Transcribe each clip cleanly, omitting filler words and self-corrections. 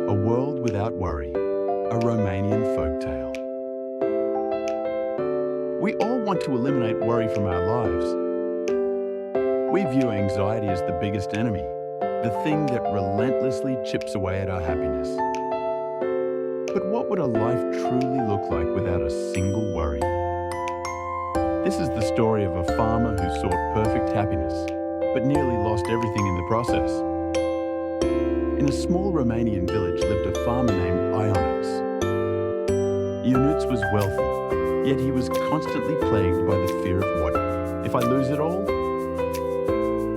A World Without Worry, a Romanian folktale. We all want to eliminate worry from our lives. We view anxiety as the biggest enemy, the thing that relentlessly chips away at our happiness. But what would a life truly look like without a single worry? This is the story of a farmer who sought perfect happiness, but nearly lost everything in the process. In a small Romanian village lived a farmer named Ionuț. Ionuț was wealthy, yet he was constantly plagued by the fear of what if I lose it all?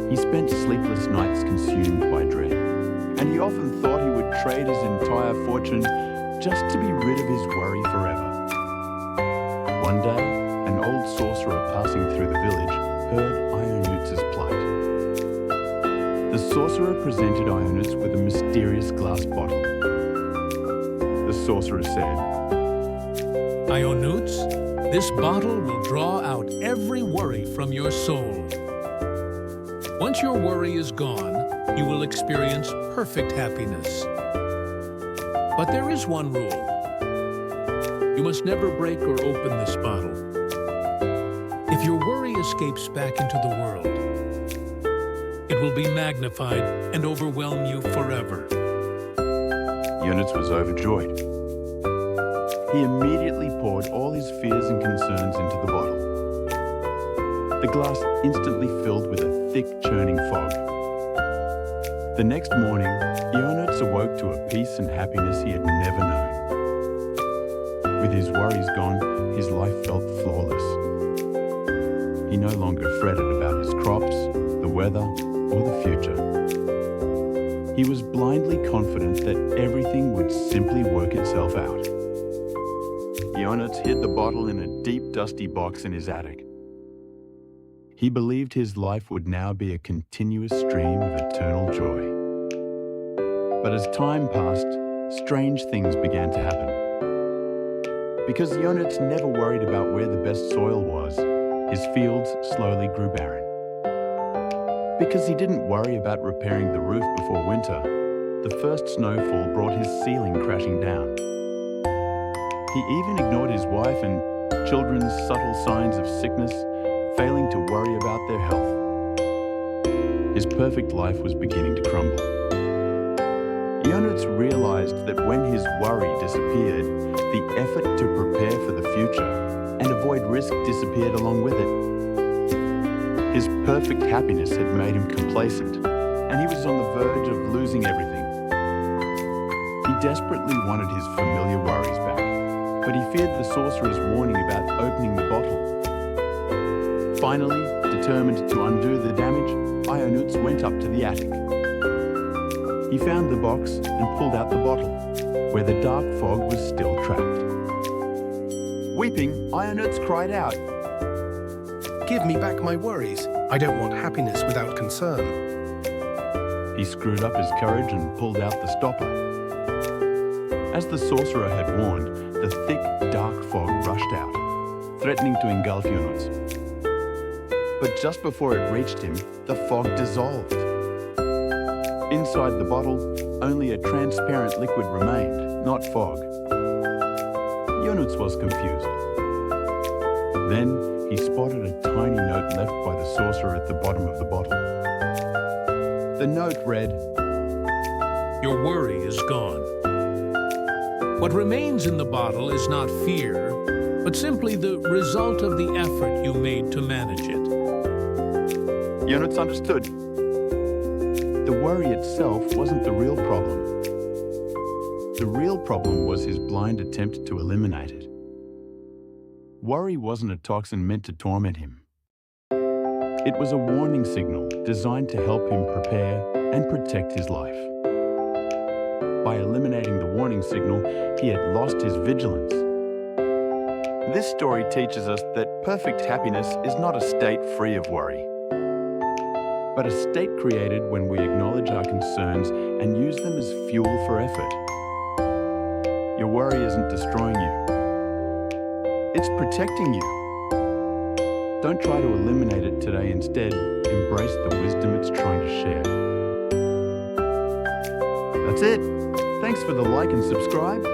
He spent sleepless nights consumed by dread, and he often thought he would trade his entire fortune just to be rid of his worry forever. One day, an old sorcerer passing through the village heard Ionuț's plight. The sorcerer presented Ionuț with a mysterious glass bottle. The sorcerer said, Ionuț, this bottle will draw out every worry from your soul. Once your worry is gone, you will experience perfect happiness. But there is one rule. You must never break or open this bottle. If your worry escapes back into the world, it will be magnified and overwhelm you forever. Ionuț was overjoyed. He immediately poured all his fears and concerns into the bottle. The glass instantly filled with a thick, churning fog. The next morning, Ionuț awoke to a peace and happiness he had never known. With his worries gone, his life felt flawless. He no longer fretted about his crops, the weather, or the future. He was blindly confident that everything would simply work itself out. Ionuț hid the bottle in a deep, dusty box in his attic. He believed his life would now be a continuous stream of eternal joy. But as time passed, strange things began to happen. Because Ionuț never worried about where the best soil was, his fields slowly grew barren. Because he didn't worry about repairing the roof before winter, the first snowfall brought his ceiling crashing down. He even ignored his wife and children's subtle signs of sickness, failing to worry about their health. His perfect life was beginning to crumble. Ionuț realized that when his worry disappeared, the effort to prepare for the future and avoid risk disappeared along with it. His perfect happiness had made him complacent, and he was on the verge of losing everything. He desperately wanted his familiar worries back, but he feared the sorcerer's warning about opening the bottle. Finally, determined to undo the damage, Ionuț went up to the attic. He found the box and pulled out the bottle, where the dark fog was still trapped. Weeping, Ionuț cried out, Give me back my worries. I don't want happiness without concern. He screwed up his courage and pulled out the stopper. As the sorcerer had warned, the thick, dark fog rushed out, threatening to engulf Ionuț. But just before it reached him, the fog dissolved. Inside the bottle, only a transparent liquid remained, not fog. Ionuț was confused. Then he spotted a tiny note left by the sorcerer at the bottom of the bottle. The note read, Your worry is gone. What remains in the bottle is not fear, but simply the result of the effort you made to manage it. Ionuț understood. The worry itself wasn't the real problem. The real problem was his blind attempt to eliminate it. Worry wasn't a toxin meant to torment him. It was a warning signal designed to help him prepare and protect his life. By eliminating the warning signal, he had lost his vigilance. This story teaches us that perfect happiness is not a state free of worry, but a state created when we acknowledge our concerns and use them as fuel for effort. Your worry isn't destroying you. It's protecting you. Don't try to eliminate it today. Instead, embrace the wisdom it's trying to share. That's it. Thanks for the like and subscribe.